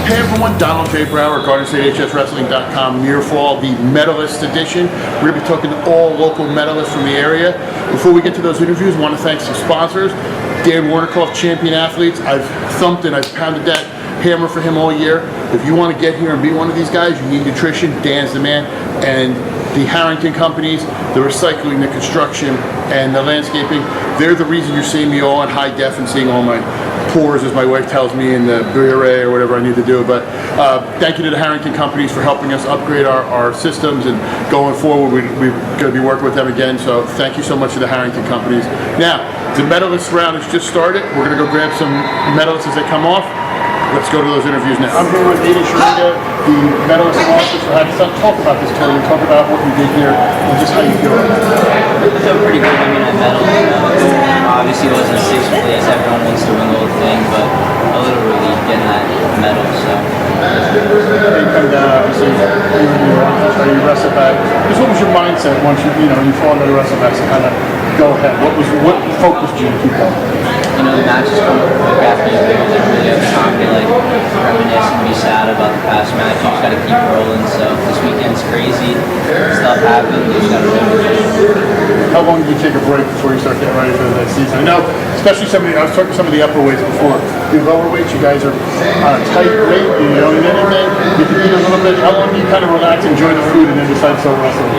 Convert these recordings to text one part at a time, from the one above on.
Hey everyone, Donald J. Brower, GardenStateHSWrestling.com, near fall, the Medalist edition. We're going to be talking to all local medalists from the area. Before we get to those interviews, I want to thank some sponsors. Dan Warnikoff, Champion Athletes. I've thumped and I've pounded that hammer for him all year. If you want to get here and be one of these guys, you need nutrition, Dan's the man. And the Harrington companies, the recycling, the construction, and the landscaping, they're the reason you're seeing me all in high def and seeing all my pores, as my wife tells me, in the Bure or whatever I need to do. But thank you to the Harrington companies for helping us upgrade our systems, and going forward we're going to be working with them again. So thank you so much to the Harrington companies. Now, the medalist round has just started. We're going to go grab some medalists as they come off. Let's go to those interviews now. I'm here with Adi Sharinga, the medalist officer. Talk about this tournament, talk about what you did here, and just how you feel about it. I feel pretty good. I mean, I medaled. Obviously it wasn't sixth place. Everyone wants to win the whole thing, but a little relief getting that medal. So. You come down, obviously, you wrestle back. Just what was your mindset once you fall into the wrestle back to kind of go ahead? What focused you to keep going? You know, the matches come quick after you lose. There really have time to reminisce and be sad about the past match. You just got to keep rolling. So this weekend's crazy. Stuff happens. You just got to roll with it. How long did you take a break before you start getting ready for the next season? I know, especially I was talking to some of the upper weights before. The lower weights, you guys are on a tight weight. You don't need anything. You can eat a little bit. How long do you kind of relax, enjoy the food, and then decide to start wrestling?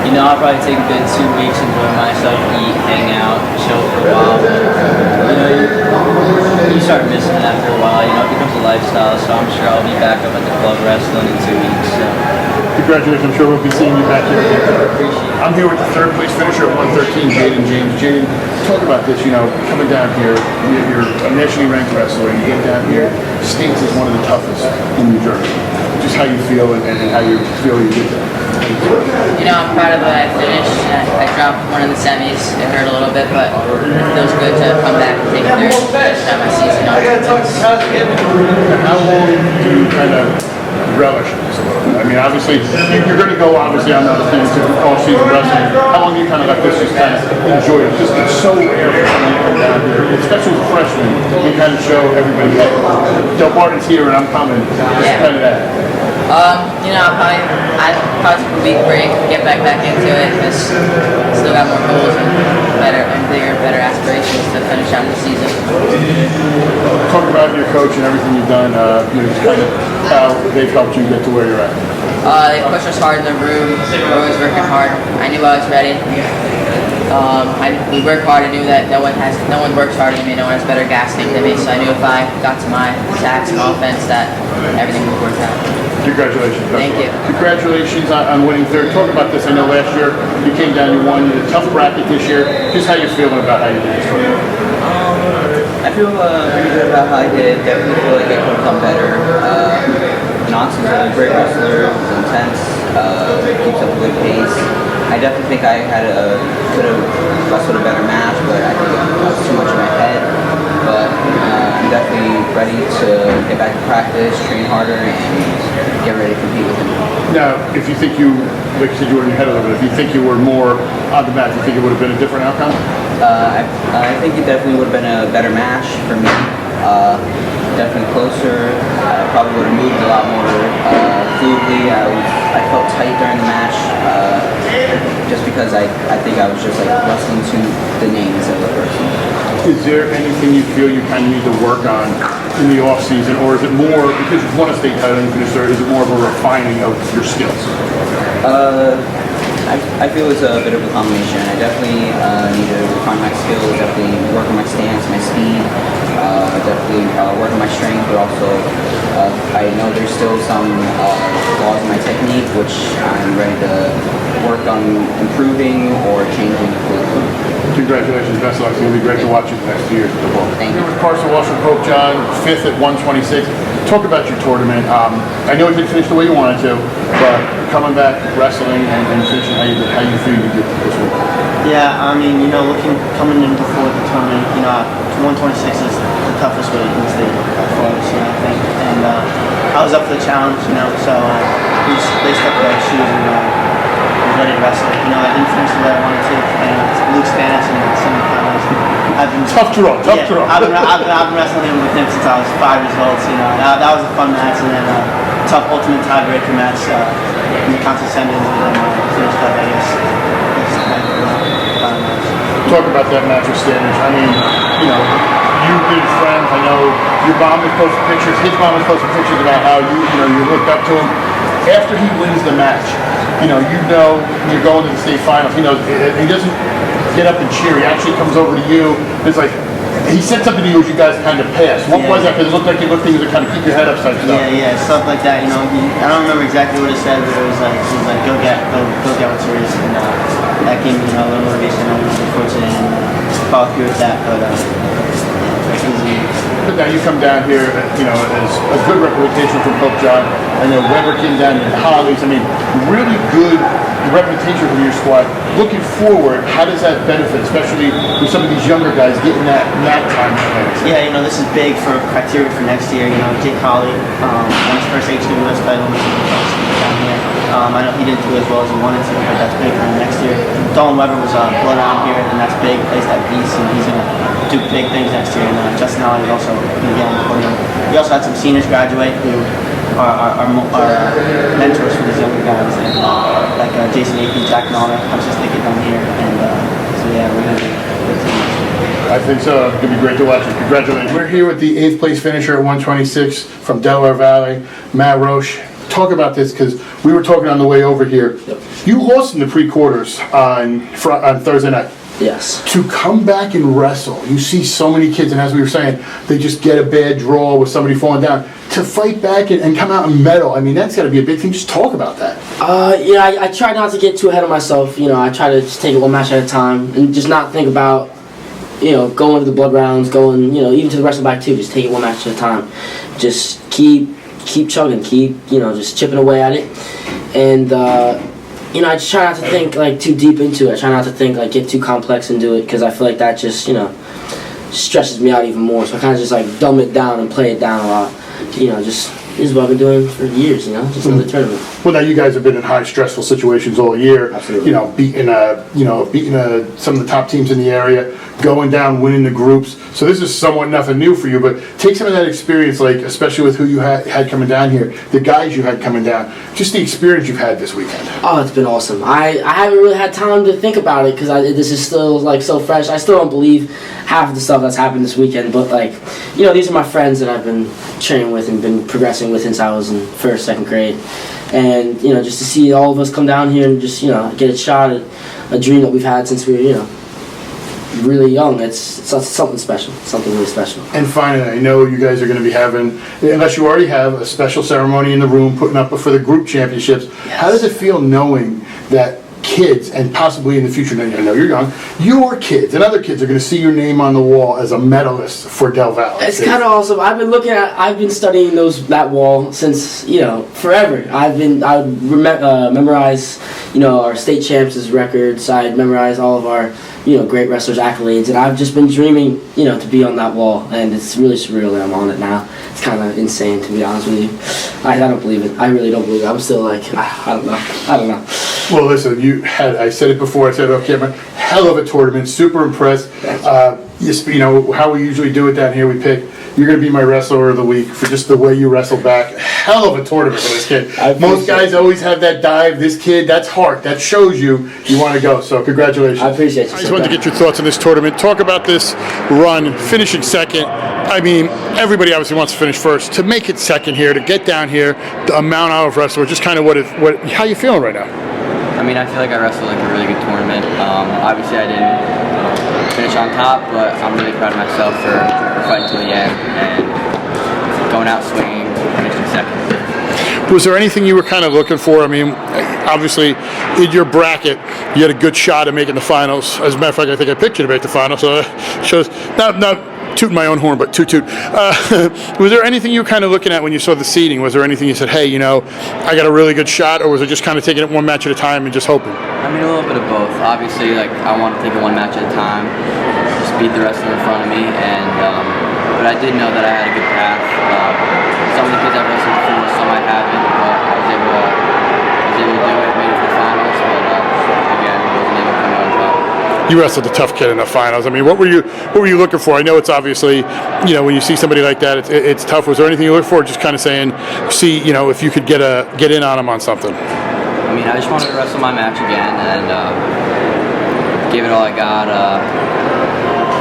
You know, I'll probably take a good 2 weeks, enjoy myself, eat, hang out, chill for a while. You know, you start missing it after a while. You know, it becomes a lifestyle. So I'm sure I'll be back up at the club wrestling in 2 weeks. So. Congratulations, I'm sure we'll be seeing you back here. I'm here with the third place finisher at 113, Jaden James. Jaden, talk about this, coming down here, you're a nationally ranked wrestler, you get down here, States is one of the toughest in New Jersey. Just how you feel and how you feel you get there. I'm proud of what I finished. I dropped one in the semis. It hurt a little bit, but it feels good to come back and take it there and finish out my season on defense. How long do you kind of relish this a little bit? I mean, obviously, you're going to go on other things to all-season wrestling. How long do you kind of let this just kind of enjoy it? Just it's so rare for someone to come down here, especially as a freshman, you kind of show everybody, hey, Del Martin's here and I'm coming. Just kind of that. I'd probably take a week break, get back into it, because still got more goals and bigger, better aspirations to finish out the season. Talk about your coach and everything you've done, just kind of how they've helped you get to where you're at. They pushed us hard in the room. We're always working hard. I knew I was ready. We work hard. I knew that no one works harder than me. No one has better gas tank than me. So I knew if I got to my attacks and offense, that everything would work out. Congratulations. Thank you. Congratulations on winning third. Talk about this. I know last year you came down, you won. You had a tough bracket this year. Just how you're feeling about how you did this tournament. I feel pretty good about how I did. Definitely feel like I could have come better. Nonson's a great wrestler. He's intense. Keeps up a good pace. I definitely think I could have wrestled a better match, but I think I was too much in my head. But I'm definitely ready to get back to practice, train harder, and get ready to compete with him. Now, if you think like you said, you were in your head a little bit, if you think you were more on the mat, do you think it would have been a different outcome? I think it definitely would have been a better match for me. Definitely closer. I probably would have moved a lot more fluidly. I felt tight during the match, just because I think I was just wrestling to the names of the person. Is there anything you feel you kind of need to work on in the off season, or is it more because you've won a state title and you finished third? Is it more of a refining of your skills? I feel it's a bit of a combination. I definitely need to refine my skills, definitely work on my stance, my speed, definitely work on my strength, but also I know there's still some flaws in my technique, which I'm ready to work on improving or changing completely. Congratulations, best of luck. It's going to be great to watch you the next 2 years at the ball. Thank you. Here with Carson Walsh from Pope John, 5th at 126. Talk about your tournament. I know it didn't finish the way you wanted to, but coming back, wrestling, and finishing how you feel you did this week. Yeah, I mean, coming in before the tournament, 126 is the toughest weight in the state for us, I think. And I was up for the challenge, so we just laced up our shoes and was ready to wrestle. I didn't finish the way I wanted to. Luke's stance and some of the Tough draw. I've been wrestling with him since I was 5 years old. So, you know, that was a fun match, and then tough ultimate tiebreaker match in the contest ended, and then finished up, I guess. Talk about that match with Standish. I mean, you know, you've been friends. I know your mom has posted pictures. His mom has posted pictures about how you looked up to him. After he wins the match, you're going to the state finals. He knows he doesn't get up and cheer. He actually comes over to you. It's like he said something to you as you guys kind of passed. What was that? Because it looked like he looked at you to kind of keep your head up type stuff. Yeah, stuff like that. I don't remember exactly what it said, but it was like go get what's yours, and that gave me a little motivation. I was fortunate and follow through with that, but But now you come down here, as a good representation from Pope John. I know Weber came down and Hollies. I mean, really good reputation from your squad. Looking forward, how does that benefit, especially with some of these younger guys getting that time? Yeah, this is big for criteria for next year. Jake Holly won his first HWS title down here. I know he didn't do as well as he wanted to, but that's big for him next year. Dolan Weber was blown out here, and that's big. Plays that piece, and he's gonna do big things next year. And Justin Holly is also gonna get on the podium. We also had some seniors graduate who are mentors for these younger guys, and like Jason AP, Jack Nolner, comes just to get down here, and so yeah, we're gonna be good team. I think so. It's going to be great to watch it. Congratulations. We're here with the 8th place finisher at 126 from Delaware Valley, Matt Roche. Talk about this because we were talking on the way over here. Yep. You lost in the pre-quarters on Thursday night. Yes. To come back and wrestle, you see so many kids, and as we were saying, they just get a bad draw with somebody falling down. To fight back and come out and medal, I mean, that's got to be a big thing. Just talk about that. I try not to get too ahead of myself. I try to just take it one match at a time and just not think about, going to the blood rounds, going, even to the wrestle back too. Just take it one match at a time. Just keep chugging, keep, just chipping away at it. And, I just try not to think, too deep into it. I try not to think, get too complex into it, because I feel like that just, stresses me out even more. So I kind of just, dumb it down and play it down a lot. This is what I've been doing for years, just another tournament. Well, now you guys have been in high stressful situations all year. Absolutely. Beating some of the top teams in the area, going down, winning the groups. So this is somewhat nothing new for you, but take some of that experience, especially with who you had coming down here, the guys you had coming down, just the experience you've had this weekend. Oh, it's been awesome. I haven't really had time to think about it because this is still so fresh. I still don't believe half of the stuff that's happened this weekend, but these are my friends that I've been training with and been progressing with since I was in 1st, 2nd grade. And, just to see all of us come down here and just, get a shot at a dream that we've had since we were, really young. It's something special, something really special. And finally, I know you guys are going to be having, unless you already have, a special ceremony in the room putting up for the group championships. Yes. How does it feel knowing that kids, and possibly in the future, I know you're young, your kids and other kids are going to see your name on the wall as a medalist for Del Valle? It's kind of awesome. I've been studying that wall since, forever. I would memorize, our state champs' records. I'd memorize all of our, great wrestlers' accolades, and I've just been dreaming, to be on that wall, and it's really surreal that I'm on it now. It's kind of insane, to be honest with you. I don't believe it. I really don't believe it. I'm still I don't know. Well, listen, I said it before, I said it off camera, hell of a tournament, super impressed. How we usually do it down here, we pick, you're going to be my wrestler of the week for just the way you wrestle back. Hell of a tournament for this kid. Most guys always have that dive. This kid, that's heart. That shows you want to go. So congratulations. I appreciate you. I just wanted to get your thoughts on this tournament. Talk about this run, finishing 2nd. I mean, everybody obviously wants to finish 1st. To make it 2nd here, to get down here, the amount of wrestler, just kind of how you feeling right now? I mean, I feel like I wrestled a really good tournament. Obviously, I didn't finish on top, but I'm really proud of myself for fighting till the end and going out swinging, finishing 2nd. Was there anything you were kind of looking for? I mean, obviously, in your bracket, you had a good shot at making the finals. As a matter of fact, I think I picked you to make the finals, so it shows, not tooting my own horn, but toot. Was there anything you were kind of looking at when you saw the seeding? Was there anything you said, hey, I got a really good shot, or was it just kind of taking it one match at a time and just hoping? I mean, a little bit of both. Obviously, I want to take it one match at a time, just beat the wrestler in front of me, and but I did know that I had a good path. Some of the kids I've wrestled before, some I haven't, but I was able to do it, made it to the finals, but again, I wasn't able to come out on top. you wrestled a tough kid in the finals. I mean, what were you looking for? I know it's obviously, when you see somebody like that, it's tough. Was there anything you looked for? Just kind of saying, see, if you could get in on him on something. I mean, I just wanted to wrestle my match again and give it all I got.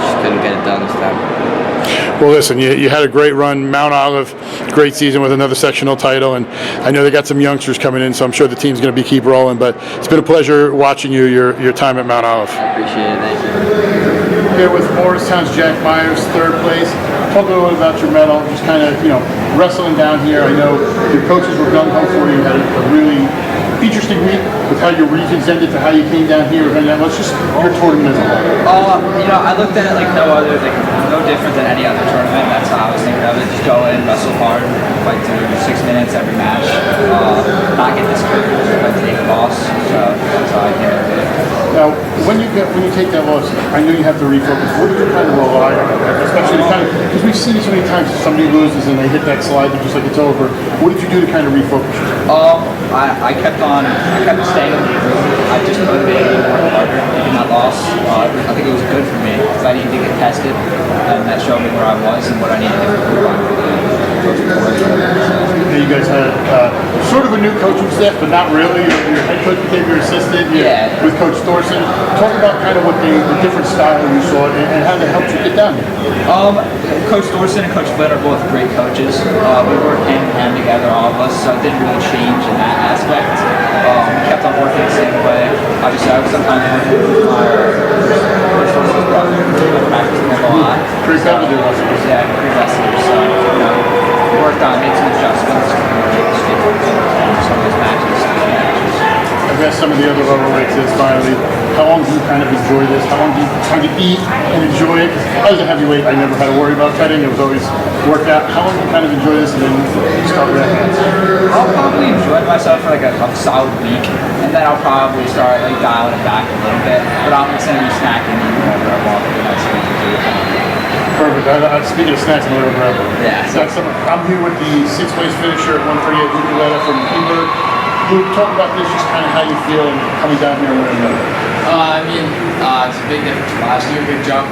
Just couldn't get it done this time. Well, listen, you had a great run, Mount Olive, great season with another sectional title, and I know they got some youngsters coming in, so I'm sure the team's going to keep rolling. But it's been a pleasure watching your time at Mount Olive. I appreciate it. Thank you. Here with Morristown's Jack Myers, third place. Talk a little bit about your medal, just kind of wrestling down here. I know your coaches were gung ho for you. You had a really interesting week with how your regions ended to how you came down here. Let's just your tournament as a whole. I looked at it like no other, no different than any other tournament. That's how I was thinking of it. Just go in, wrestle hard, fight to 6 minutes every match, not get discouraged, like take a loss. So that's how I came into it. Now, when you take that loss, I know you have to refocus. What did you kind of rely on, especially because we've seen it so many times. Somebody loses and they hit that slide, they're just like it's over. What did you do to kind of refocus? I kept staying in the room. I just motivated me more harder in that loss. I think it was good for me because I needed to get tested, and that showed me where I was and what I needed to improve on for the coach board. You guys had sort of a new coaching staff, but not really. Your head coach became your assistant with Coach Thorson. Talk about kind of what the different style you saw and how that helped you get down here. Coach Thorson and Coach Flynn are both great coaches. We work hand in hand together, all of us, so it didn't really change in that aspect. We kept on working the same way. Obviously, I was sometimes working with my Coach Thorson's brother. I practiced with him a lot. Pretty competitive wrestlers. Yeah, pretty wrestlers. So, we worked on, made some adjustments, some of those matches. I guess some of the other weights is finally, how long do you kind of enjoy this? How long do you kind of eat and enjoy it? I was a heavyweight, I never had to worry about cutting, it was always worked out. How long do you kind of enjoy this and then start wrapping? I'll probably enjoy myself for like a solid week, and then I'll probably start dialing it back a little bit, but I'm just going to be snacking whenever I want for the next week or two. Perfect. Speaking of snacks, I'm going to grab one. Yeah. I'm here with the 6th place finisher at 138, Luke Letta from Peterborough. Luke, talk about this, just kind of how you feel coming down here and winning a medal. It's a big difference from last year, big jump.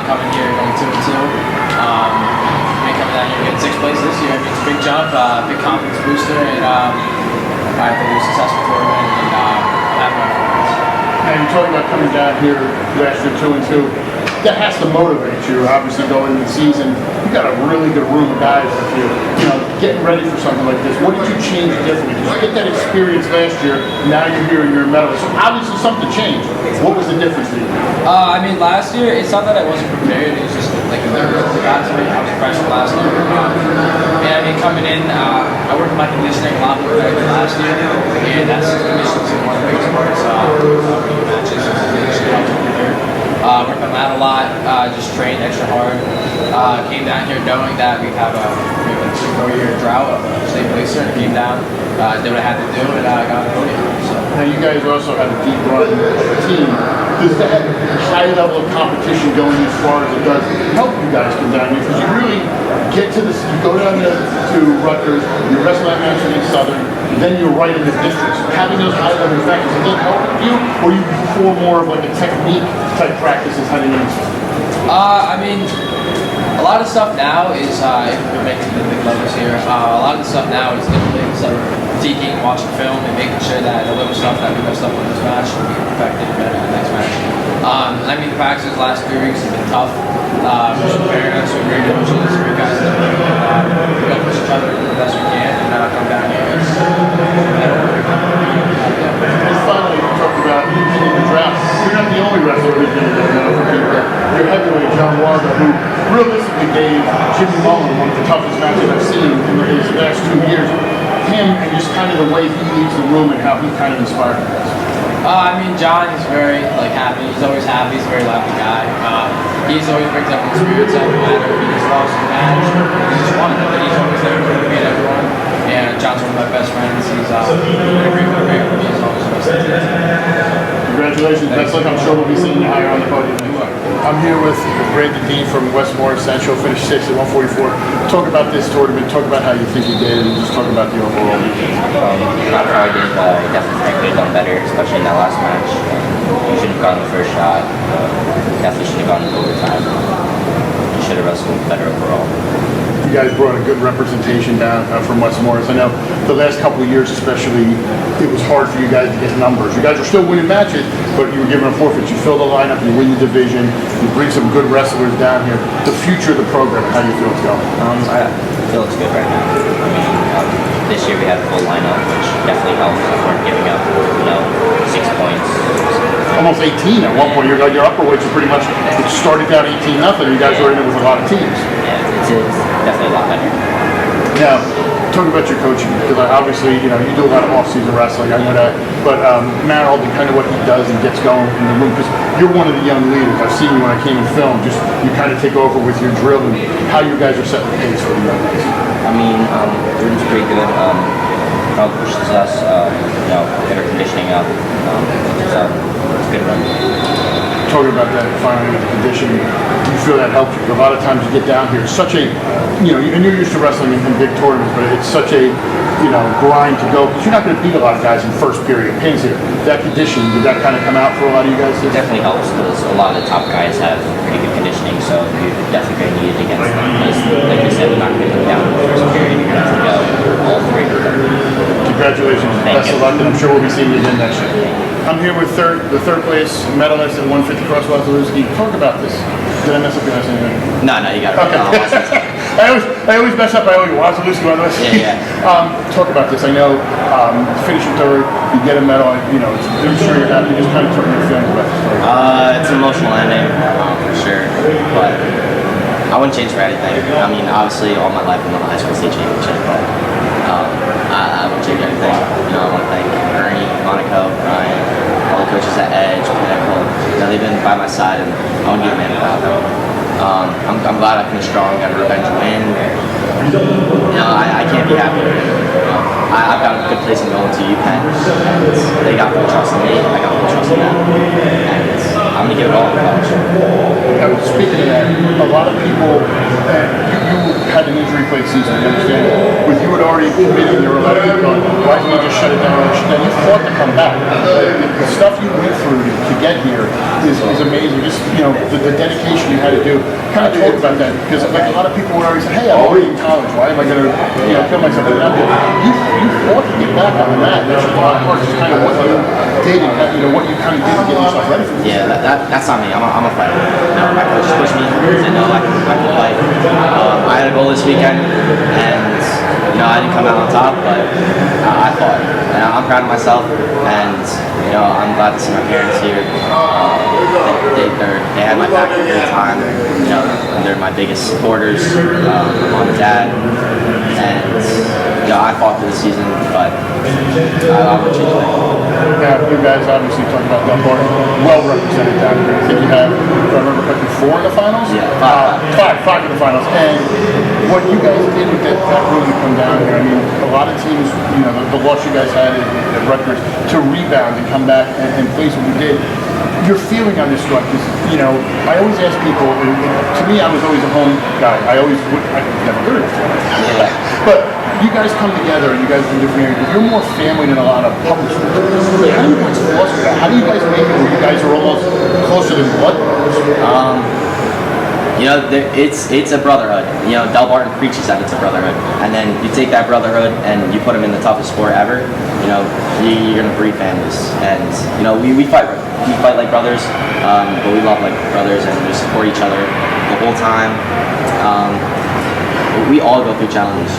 Coming here, going 2-2. Coming down here, getting 6th place this year. I mean, it's a big jump, big confidence booster, and I think it was a successful tournament, and have my confidence. Now, you're talking about coming down here last year 2-2. That has to motivate you, obviously, going into the season. You've got a really good room of guys with you, getting ready for something like this. What did you change differently? Because you get that experience last year, now you're here and you're a medalist. So obviously something changed. What was the difference for you? Last year, it's not that I wasn't prepared, it was just like a little bit got to me. I was fresh last year. Coming in, I worked my conditioning a lot more than last year, and that's conditioning is one of the biggest parts of matches. Worked on that a lot, just trained extra hard. Came down here knowing that we have a 3-4 year drought of state placer, and came down, did what I had to do, and got the podium. So. Now you guys also have a deep run team. Does that high level of competition going as far as it does help you guys come down here? Because you really get to this, you go down to Rutgers, you wrestle that match against Southern, then you're right in the districts. Having those high level factors, does that help you? Or you perform more of like a technique type practices heading into it? A lot of stuff now is, if we're making the big levels here, a lot of the stuff now is different. So critiquing, watching film, and making sure that the little stuff that we messed up in this match will be perfected better in the next match. The practices the last 3 weeks have been tough. Just preparing us with great coaches, great guys that we're going to push each other the best we can and come down here. And finally, you talked about in the draft. You're not the only wrestler who's been in the medal for Peterborough. Your heavyweight, John Warga, who realistically gave Jimmy Mullen one of the toughest matches I've seen in his last 2 years. Him and just kind of the way he leaves the room and how he kind of inspired you guys. John is very happy. He's always happy. He's a very lively guy. He's always brings up his spirits up, no matter if he just lost the match or he just won. But he's always there to motivate everyone. And John's one of my best friends. He's a great motivator. He's always the best. Congratulations. Best luck. I'm sure we'll be seeing you higher on the podium. I'm here with Brandon Dean from Westmore Central, finished 6th at 144. Talk about this tournament, talk about how you think you did, and just talk about the overall weekend. Not how I did, I definitely think I could have done better, especially in that last match. You should have gotten the first shot. Definitely should have gone into overtime. You should have wrestled better overall. You guys brought a good representation down from West Morris. I know the last couple of years especially, it was hard for you guys to get numbers. You guys were still winning matches, but you were giving them forfeits. You fill the lineup, you win the division, you bring some good wrestlers down here. The future of the program, how do you feel it's going? I feel it's good right now. I mean, this year we had a full lineup, which definitely helped. We weren't giving up, 6 points. Almost 18 at one point. Your upper weights are pretty much, it started down 18-0. You guys were in it with a lot of teams. Yeah, it's definitely a lot better. Now, talk about your coaching, because obviously, you do a lot of off-season wrestling, I know that, but Matt Alden, kind of what he does and gets going in the room, because you're one of the young leaders. I've seen you when I came and filmed, just you kind of take over with your drill and how you guys are setting the pace for the young guys. I mean, Jordan's pretty good. Probably pushes us, get our conditioning up. So it's a good run. Talking about that finally with the conditioning, do you feel that helped you? A lot of times you get down here, it's such a, and you're used to wrestling in big tournaments, but it's such a, grind to go, because you're not going to beat a lot of guys in first period. Pins here. That conditioning, did that kind of come out for a lot of you guys? It definitely helps, because a lot of the top guys have pretty good conditioning, so you're definitely going to need it against them. Because, like you said, we're not going to come down in the first period. You're going to have to go all three of them. Congratulations. Best of luck, and I'm sure we'll be seeing you again next year. I'm here with the third place medalist at 150 cross Wasilewski. Talk about this. Did I mess up your last name? No, you got it right. I always mess up. I always Wasilewski. Yeah. Talk about this. I know finishing third, you get a medal. I'm sure you're happy. Just kind of talk about your feelings about this story. It's an emotional ending, for sure. But I wouldn't change for anything. I mean, obviously, all my life I won the high school state championship, but I wouldn't change anything. I want to thank Ernie, Monaco, Ryan, all the coaches at Edge, Pinnacle. They've been by my side, and I wouldn't give a man without them. I'm glad I finished strong, got a revenge win. I can't be happier. I've got a good place in going to UPenn. They got full trust in me. I got full trust in them. And I'm going to give it all to college. Speaking of that, a lot of people, you had an injury-plagued season, you understand? With you had already committed, there were a lot of people going, why didn't you just shut it down? Now you fought to come back. The stuff you went through to get here is amazing. Just, the dedication you had to do. Kind of talk about that, because like a lot of people would always say, hey, I'm already in college, why am I going to kill myself? You fought to get back on the mat. That's a lot of work. It's kind of what you did and what you kind of did to get yourself ready for this. Yeah, that's not me. I'm a fighter. My coach pushed me. He said, no, I can fight. I had a goal this weekend, and I didn't come out on top, but I fought. And I'm proud of myself, and I'm glad to see my parents here. They had my back the whole time. They're my biggest supporters. Mom and dad, and I fought through the season, but I would change that. Now, you guys obviously talk about Dunbar, well represented down here. I think you have, if I remember correctly, 4 in the finals? Yeah, five in the finals. And what you guys did with that room to come down here, I mean, a lot of teams, the loss you guys had at Rutgers, to rebound and come back and place what you did. Your feeling on this one, because, I always ask people, and to me, I was always a home guy. I've never heard of it. Yeah. But you guys come together and you guys do different areas, but you're more family than a lot of public schools. So how do you guys foster that? How do you guys make it where you guys are almost closer than blood brothers? It's a brotherhood. Del Barton preaches that it's a brotherhood, and then you take that brotherhood and you put them in the toughest sport ever. You're gonna breed families, and we fight. We fight like brothers, but we love like brothers, and we support each other the whole time. We all go through challenges.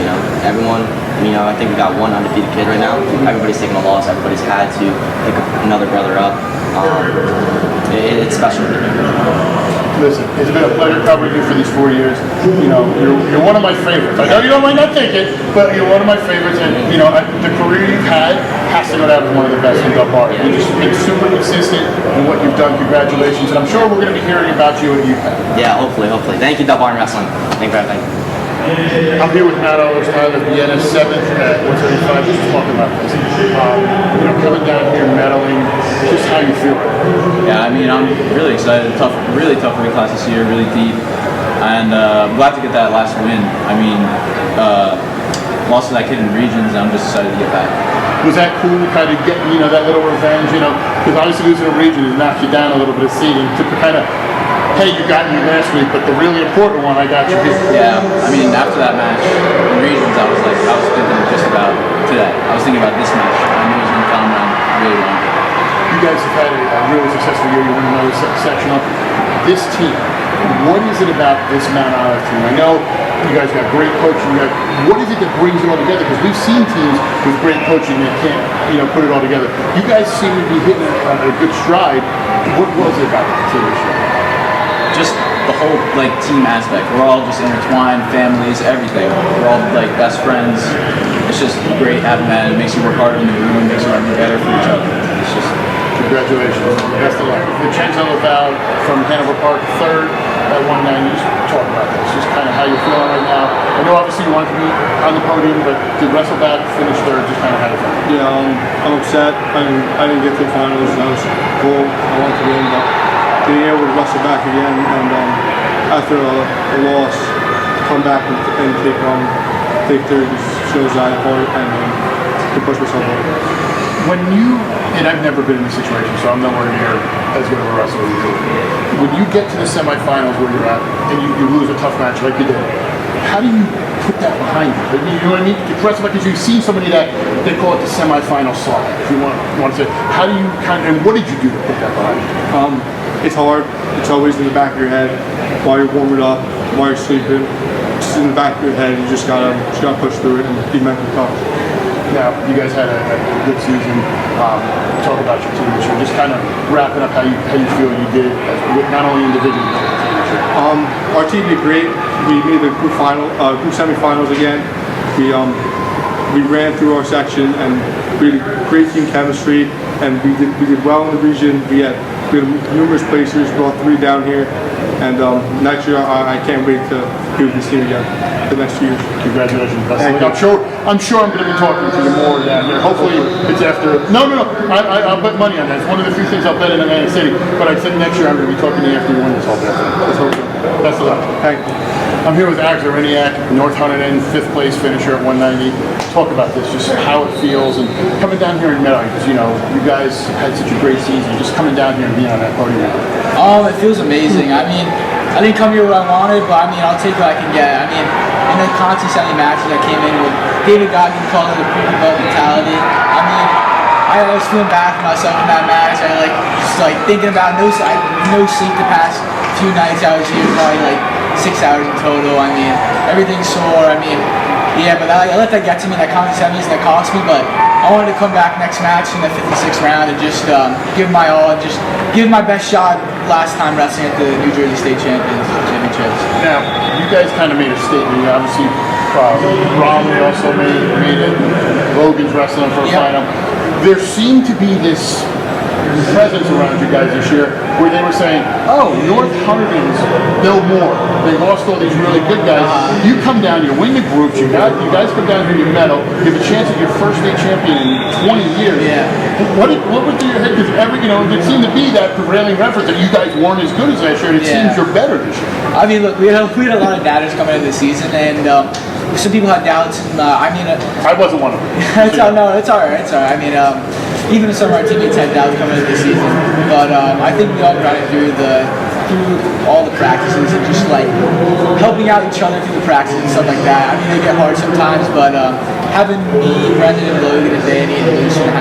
Everyone. I think we got one undefeated kid right now. Everybody's taking a loss. Everybody's had to pick another brother up. It's special. Listen, it's been a pleasure covering you for these 4 years. You're one of my favorites. I know you don't might not take it, but you're one of my favorites, and the career you've had has to go down as one of the best in Del Mar. You've just been super consistent in what you've done. Congratulations, and I'm sure we're going to be hearing about you at UPenn. Yeah, hopefully. Thank you, Del Barton Wrestling. Thank you for everything. I'm here with Matt Alden's time at Vienna 7th at 175, just talking about this. Coming down here, medaling, just how you feel. Yeah, I mean, I'm really excited. Really tough weight class this year, really deep, and I'm glad to get that last win. I mean, lost to that kid in regions, and I'm just excited to get back. Was that cool, kind of getting, that little revenge, because obviously losing a region has knocked you down a little bit of seeding to kind of, hey, you got me last week, but the really important one, I got you here. Yeah, I mean, after that match in regions, I was thinking just about today. I was thinking about this match. I knew it was going to come around really long. You guys have had a really successful year. You won another sectional. This team, what is it about this Mount Olive team? I know you guys got great coaching. What is it that brings it all together? Because we've seen teams with great coaching that can't, put it all together. You guys seem to be hitting a good stride. What was it about the team this year? Just the whole team aspect. We're all just intertwined, families, everything. We're all best friends. It's just great having that. It makes you work harder in the room. It makes you work better for each other. It's just. Congratulations. Best of luck. Vincenzo Laval from Hanover Park, third at 190. Just talk about this. Just kind of how you're feeling right now. I know obviously you wanted to be on the podium, but to wrestle back, finish third, just kind of how you feel. Yeah, I'm upset. I didn't get to the finals. That was cool. I wanted to win, but being able to wrestle back again and after a loss, come back and take third shows I have heart and to push myself out. When you, and I've never been in this situation, so I'm nowhere near as good of a wrestler as you do. When you get to the semifinals where you're at and you lose a tough match like you did, how do you put that behind you? You know what I mean? Because you've seen somebody that they call it the semifinal slide. If you want to say, how do you and what did you do to put that behind you? It's hard. It's always in the back of your head while you're warming up, while you're sleeping. Just in the back of your head, you just gotta push through it and be mentally tough. Now, you guys had a good season. Talk about your team this year. Just kind of wrapping up how you feel you did, not only individually, but the team this year. Our team did great. We made the group semifinals again. We ran through our section and we had great team chemistry, and we did well in the region. We had numerous placers, brought 3 down here, and next year I can't wait to be with this team again the next 2 years. Congratulations. I'm sure I'm going to be talking to you more down here. Hopefully it's after. No. I'll bet money on that. It's one of the few things I'll bet in Atlantic City. But I said next year I'm going to be talking to you after you win this whole thing. Let's hope so. Best of luck. Thank you. I'm here with Axel Reniak, North Hunterdon, 5th place finisher at 190. Talk about this, just how it feels, and coming down here in Medalist, because you guys had such a great season. Just coming down here and being on that podium. It feels amazing. I mean, I didn't come here what I wanted, but I mean, I'll take what I can get. I mean, in the Conti semi matches, I came in with David Goggin calling it the poopy belt mentality. I mean, I was feeling bad for myself in that match. I just thinking about no sleep the past few nights I was here, probably 6 hours in total. I mean, everything's sore. I mean, yeah, but I let that get to me, that Conti semis, and that cost me. But I wanted to come back next match in the 56th round and just give my all, and just give my best shot last time wrestling at the New Jersey State Championships. Now, you guys kind of made a statement. Obviously, Bromley also made it. Logan's wrestling for a final. There seemed to be this presence around you guys this year where they were saying, oh, North Hunterdon's no more. They lost all these really good guys. You come down, you win the groups, you guys come down here, you medal, you have a chance at your first state champion in 20 years. Yeah. What went through your head? Because there seemed to be that prevailing reference that you guys weren't as good as last year, and it seems you're better this year. I mean, look, we had a lot of doubters coming into the season, and some people had doubts. And, I wasn't one of them. It's all right. I mean, even some of our teammates had doubts coming into the season, but I think we all got it through all the practices and just helping out each other through the practices and stuff like that. I mean, they get hard sometimes, but having me, Brendan, and Logan, and Danny, and Lucian,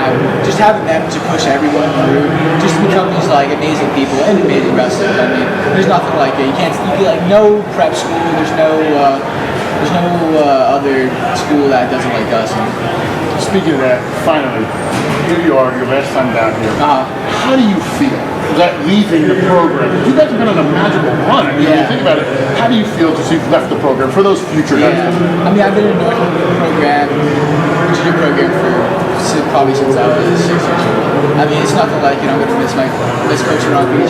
having them to push everyone through, just to become these amazing people and amazing wrestlers. I mean, there's nothing like it. You can no prep school. There's no other school that doesn't like us. Speaking of that, finally, here you are, your last time down here. How do you feel that leaving the program? You guys have been on a magical run. I mean, when you think about it, how do you feel just you've left the program for those future guys? I mean, I've been in the North Hunterdon junior program probably since I was 6 years old. I mean, it's nothing like, I'm going to miss Coach Rugby,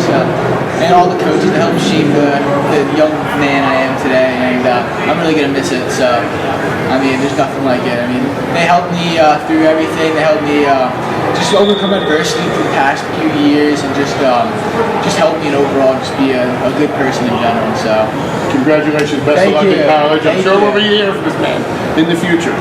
and all the coaches that helped shape the young man I am today, and I'm really going to miss it. So, I mean, there's nothing like it. I mean, they helped me through everything. They helped me just overcome adversity for the past few years and just help me and overall just be a good person in general. So Congratulations, best of luck in college. I'm sure we'll be here for this man in the future.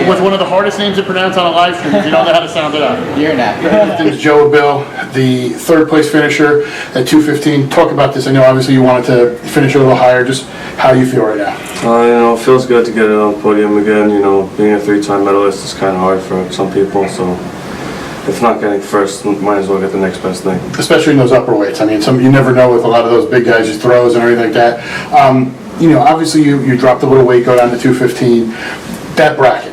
With one of the hardest names to pronounce on a live stream, if you don't know how to sound it out. you're an actor. This is Joe Bill, the third place finisher at 2:15. Talk about this. I know obviously you wanted to finish a little higher. Just how you feel right now. It feels good to get it on the podium again. Being a 3-time medalist is kind of hard for some people, so if not getting first, might as well get the next best thing. Especially in those upper weights. I mean, you never know with a lot of those big guys, just throws and everything like that. Obviously you dropped a little weight, go down to 215. That bracket,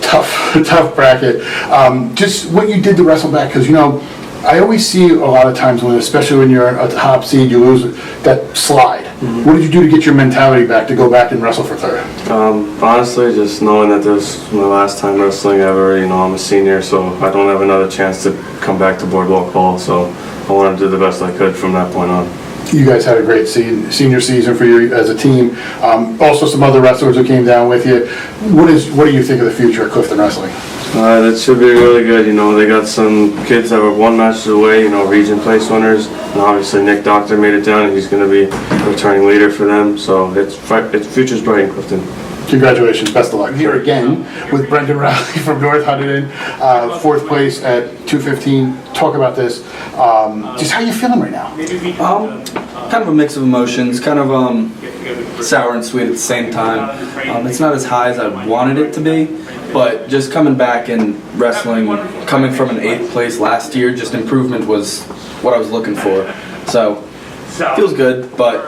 tough bracket. Just what you did to wrestle back, because I always see a lot of times especially when you're a top seed, you lose that slide. What did you do to get your mentality back to go back and wrestle for third? Honestly, just knowing that this is my last time wrestling ever. I'm a senior, so I don't have another chance to come back to Boardwalk Hall. So I wanted to do the best I could from that point on. You guys had a great senior season for you as a team. Also, some other wrestlers who came down with you. What do you think of the future of Clifton Wrestling? That should be really good. They got some kids that were 1 match away, region place winners. And obviously Nick Doctor made it down, and he's going to be returning leader for them. So its future's bright in Clifton. Congratulations, best of luck. Here again with Brendan Riley from North Hunterdon, 4th place at 2:15. Talk about this. Just how you feeling right now? Kind of a mix of emotions, kind of sour and sweet at the same time. It's not as high as I wanted it to be, but just coming back and wrestling, coming from an 8th place last year, just improvement was what I was looking for. So feels good, but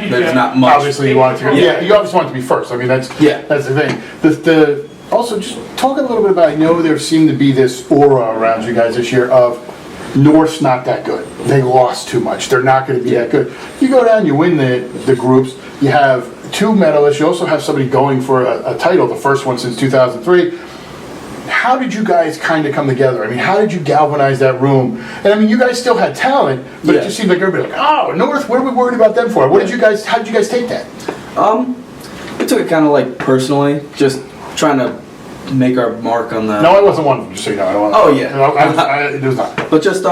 there's not much. Obviously, you wanted to. You obviously want to be first. I mean, that's the thing. Also, just talk a little bit about. I know there seemed to be this aura around you guys this year of North's not that good. They lost too much. They're not going to be that good. You go down, you win the groups. You have 2 medalists. You also have somebody going for a title, the first one since 2003. How did you guys kind of come together? I mean, how did you galvanize that room? And I mean, you guys still had talent, but it just seemed like everybody oh, North, what are we worried about them for? How did you guys take that? We took it kind of like personally, just trying to make our mark on the. No, I wasn't one of them, just so you know. It was not. But just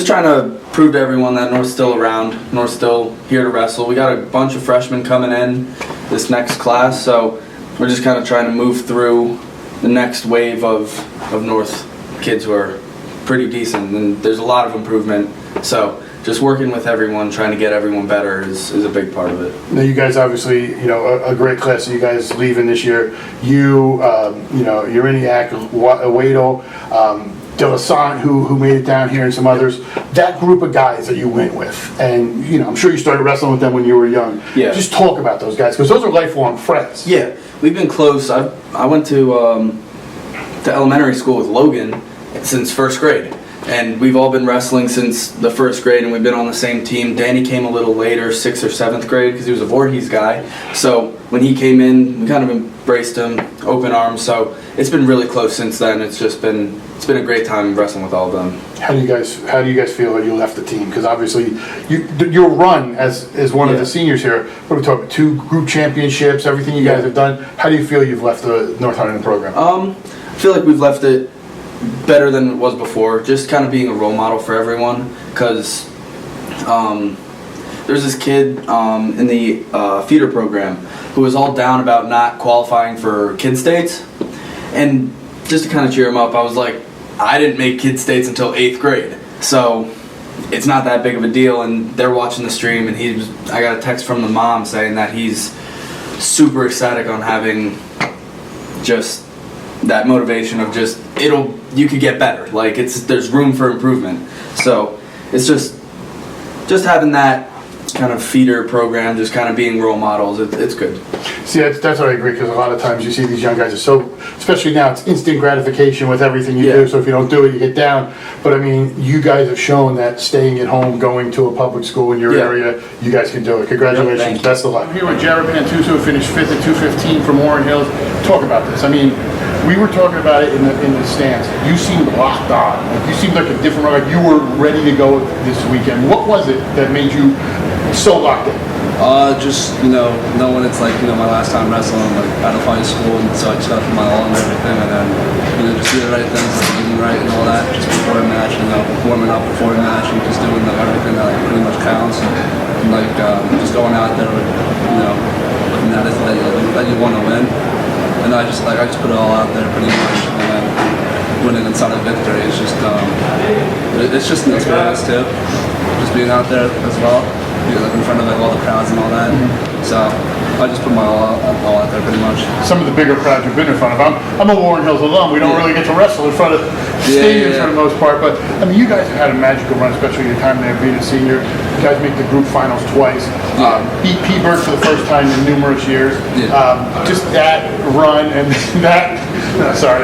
trying to prove to everyone that North's still around. North's still here to wrestle. We got a bunch of freshmen coming in this next class, so we're just kind of trying to move through the next wave of North kids who are pretty decent, and there's a lot of improvement. So just working with everyone, trying to get everyone better is a big part of it. Now you guys obviously, a great class of you guys leaving this year. Uriniac, Waddle, Delasant, who made it down here, and some others. That group of guys that you went with, and I'm sure you started wrestling with them when you were young. Yeah. Just talk about those guys, because those are lifelong friends. Yeah, we've been close. I went to elementary school with Logan since 1st grade. And we've all been wrestling since the 1st grade, and we've been on the same team. Danny came a little later, 6th or 7th grade, because he was a Voorhees guy. So when he came in, we kind of embraced him, open arms. So it's been really close since then. It's been a great time wrestling with all of them. How do you guys feel that you left the team? Because obviously your run as one of the seniors here. What are we talking about? 2 group championships, everything you guys have done. How do you feel you've left the North Hunterdon program? I feel like we've left it better than it was before, just kind of being a role model for everyone, because there's this kid in the feeder program who was all down about not qualifying for kid states, and just to kind of cheer him up, I was like, I didn't make kid states until 8th grade, so it's not that big of a deal. And they're watching the stream, and I got a text from the mom saying that he's super ecstatic on having just that motivation of just you could get better, like there's room for improvement. So it's just having that kind of feeder program, just kind of being role models, it's good. See, that's what I agree, because a lot of times you see these young guys are so, especially now, it's instant gratification with everything you do, so if you don't do it, you get down. But I mean, you guys have shown that staying at home, going to a public school in your area, you guys can do it. Congratulations, best of luck. I'm here with Jared Pantuso, who finished 5th at 2:15 from Warren Hills. Talk about this. I mean, We were talking about it in the stands. You seemed locked on. Like you seemed like a different. Like you were ready to go this weekend. What was it that made you so locked in? Just knowing it's like my last time wrestling, like out of high school, and so I just got to put my all and everything, and then just do the right things, like eating right and all that, just before a match, warming up before a match, and just doing everything that like pretty much counts, and like just going out there with looking at it that you want to win, and I just put it all out there pretty much, and then winning inside of victory is just it's just an experience too, just being out there as well. Like in front of all the crowds and all that. So I just put my all out there pretty much. Some of the bigger crowds you've been in front of. I'm a Warren Hills alum. We don't really get to wrestle in front of stadiums for the most part. But I mean, you guys have had a magical run, especially your time there being a senior. You guys make the group finals twice. Beat P-Bird for the first time in numerous years. Just that run and that. Sorry.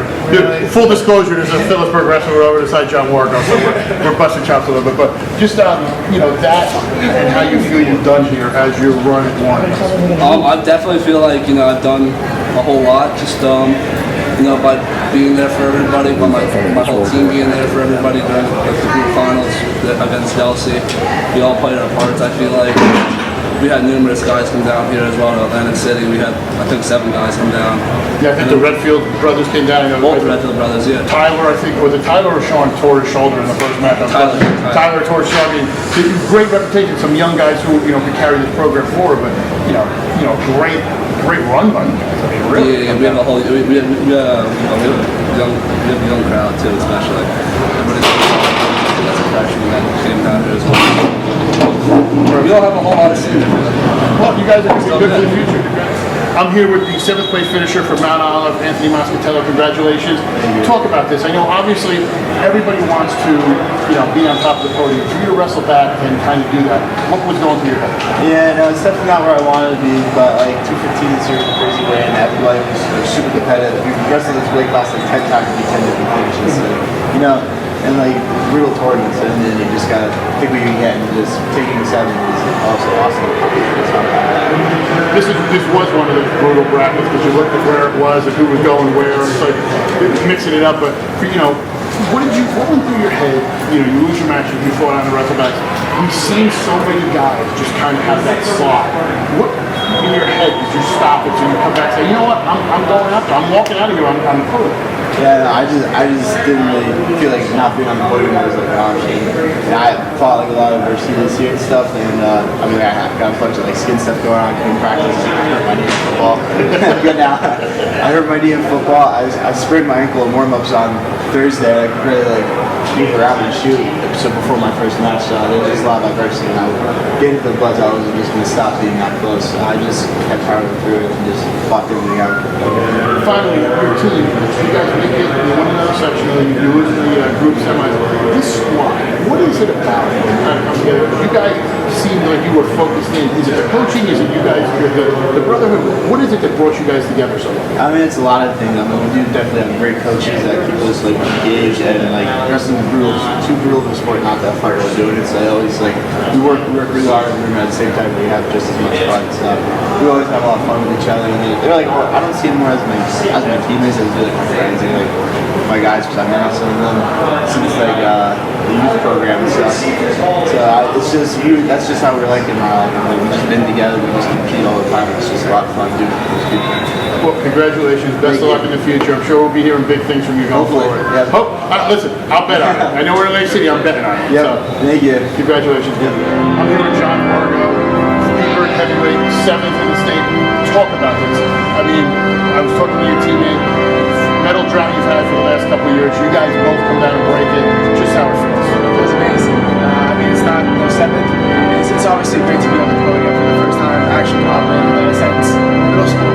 Full disclosure, there's a Phillipsburg wrestler over beside John Wargo, so we're busting chops a little bit. But just that and how you feel you've done here as your run at Warren. I definitely feel like I've done a whole lot. Just by being there for everybody, by my whole team being there for everybody during the group finals against Chelsea. We all played our parts. I feel like we had numerous guys come down here as well to Atlantic City. We had, I think, 7 guys come down. Yeah, I think the Redfield brothers came down. Both the Redfield brothers, yeah. Tyler, I think, was it Tyler or Sean tore his shoulder in the first match? Tyler tore his shoulder. I mean, great reputation. Some young guys who could carry this program forward, but great run by you guys. I mean, really. Yeah, we have a whole we have a young crowd too, especially. That's a freshman that came down here as well. We all have a whole lot of seniors. Well, you guys are going to be good for the future. I'm here with the 7th place finisher from Mount Olive, Anthony Moscatello. Congratulations. Talk about this. I know obviously everybody wants to be on top of the podium. For you to wrestle back and kind of do that, what was going through your head? Yeah, no, it's definitely not where I wanted to be, but like 215 is a crazy way, and everybody was super competitive. We wrestled this weight class like 10 times to be 10 different finishes. So, and like brutal tournaments, and then you just gotta pick what you can get, and just taking 7 is also awesome. This was one of those brutal brackets because you looked at where it was and who was going where, and it's like mixing it up. But what went through your head? You lose your match and you fought on the wrestlebacks. We've seen so many guys just kind of have that slot. What in your head did you stop it so you come back and say, you know what, I'm going after, I'm walking out of here, I'm through it? Yeah, I just didn't really feel like not being on the podium. I was like, oh, and I fought like a lot of adversity this year and stuff, and I got a bunch of like skin stuff going on. I couldn't practice. I hurt my knee in football. I'm good now. I hurt my knee in football. I sprained my ankle in warm-ups on Thursday. I could really move around and shoot. So before my first match, there was just a lot of adversity, and I would get into the buzz. I wasn't just going to stop being that close. So I just kept powering through it and just fought everything out. Finally, your team, you guys make it, you win another sectional, you lose the group semis. This squad, what is it about it kind of come together? You guys seem like you were focused in. Is it the coaching? Is it you guys, the brotherhood? What is it that brought you guys together so well? I mean, it's a lot of things. I mean, we do definitely have great coaches that keep us engaged, and wrestling is brutal. It's too brutal of a sport not to have fun while doing it. So I always we work really hard in the room at the same time. We have just as much fun. So we always have a lot of fun with each other. And they're like, well, I don't see them more as my teammates, as really my friends and my guys, because I've been wrestling them since the youth program and stuff. So that's just how we're like in my life. We've just been together. We just compete all the time. It's just a lot of fun doing it with people. Well, congratulations. Best of luck in the future. I'm sure we'll be hearing big things from you going forward. Yeah. Listen, I'll bet on it. I know we're in Lake City. I'm betting on it. Yep. So, thank you. Congratulations. Yep. I'm here with John Wargo, Speedbird heavyweight, 7th in the state. Talk about this. I mean, I was talking to your teammate. Medal drought you've had for the last couple of years. You guys both come down and break it. Just how it feels. It feels amazing. I mean, it's not 7th. It's obviously great to be on the podium for the first time. Actually, probably since middle school.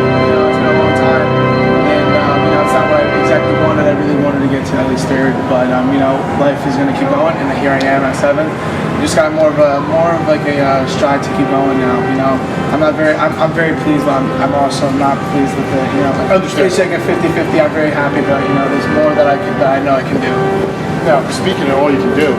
It's been a long time, and it's not what I exactly wanted. I really wanted to get to at least 3rd, but life is going to keep going, and here I am at 7th. Just got more of a stride to keep going now. I'm very pleased, but I'm also not pleased with it. 3 second 50-50. I'm very happy, but there's more that I know I can do. now, speaking of all you can do,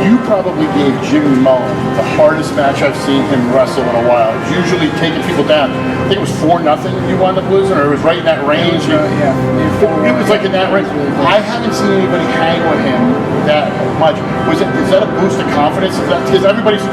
you probably gave Jimmy Mullen the hardest match I've seen him wrestle in a while. He's usually taking people down. I think it was 4-0 you wound up losing, or it was right in that range. It was like in that range. I haven't seen anybody hang with him that much. Is that a boost of confidence? Because everybody's,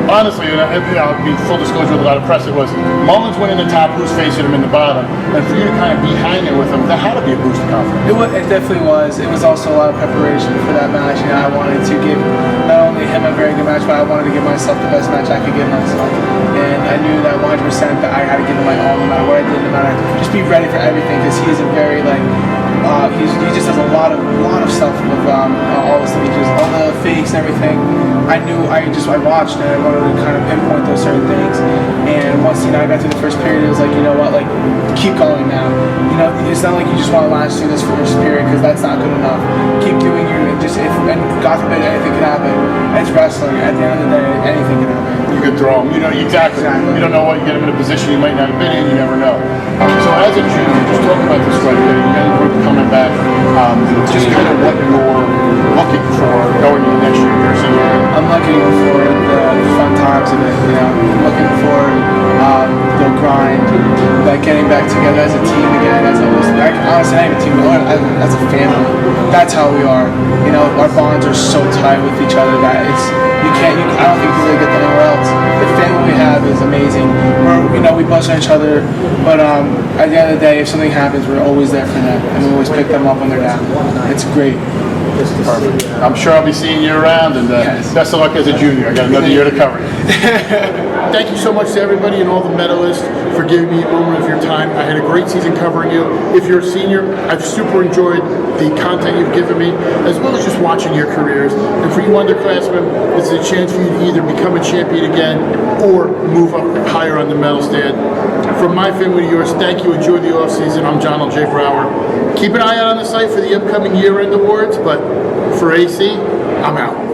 honestly, I'll be full disclosure with a lot of press, it was Mullen's winning the top, who's facing him in the bottom. And for you to kind of be hanging with him, that had to be a boost of confidence. It definitely was. It was also a lot of preparation for that match. You know, I wanted to give not only him a very good match, but I wanted to give myself the best match I could give myself. And I knew that 100% that I had to give him my all, no matter what I did, no matter, just be ready for everything, because he's a very, like, he just does a lot of stuff with all the stages, all the fakes and everything. I watched and I wanted to kind of pinpoint those certain things. And once I got to the first period, it was like, you know what, like, keep going now. You know, it's not like you just want to last through this first period, because that's not good enough. Keep doing your and God forbid anything could happen. It's wrestling. At the end of the day, anything can happen. You could throw him. You know exactly. You don't know what you get him in a position you might not have been in. You never know. So as a junior, just talking about this right here, you guys were coming back. Just kind of what you're looking for going into next year. Your senior year. I'm looking for the fun times of it. You know, I'm looking for the grind, like getting back together as a team again. Honestly, not even a team, but as a family. That's how we are. You know, our bonds are so tight with each other that I don't think you really get that anywhere else. The family we have is amazing. We bust on each other, but at the end of the day, if something happens, we're always there for them, and we always pick them up when they're down. It's great. Perfect. I'm sure I'll be seeing you around, and best of luck as a junior. I got another year to cover you. Thank you so much to everybody and all the medalists for giving me a moment of your time. I had a great season covering you. If you're a senior, I've super enjoyed the content you've given me, as well as just watching your careers. And for you underclassmen, it's a chance for you to either become a champion again or move up higher on the medal stand. From my family to yours, thank you. Enjoy the off season. I'm John J. Brower. Keep an eye out on the site for the upcoming year-end awards, but for AC, I'm out.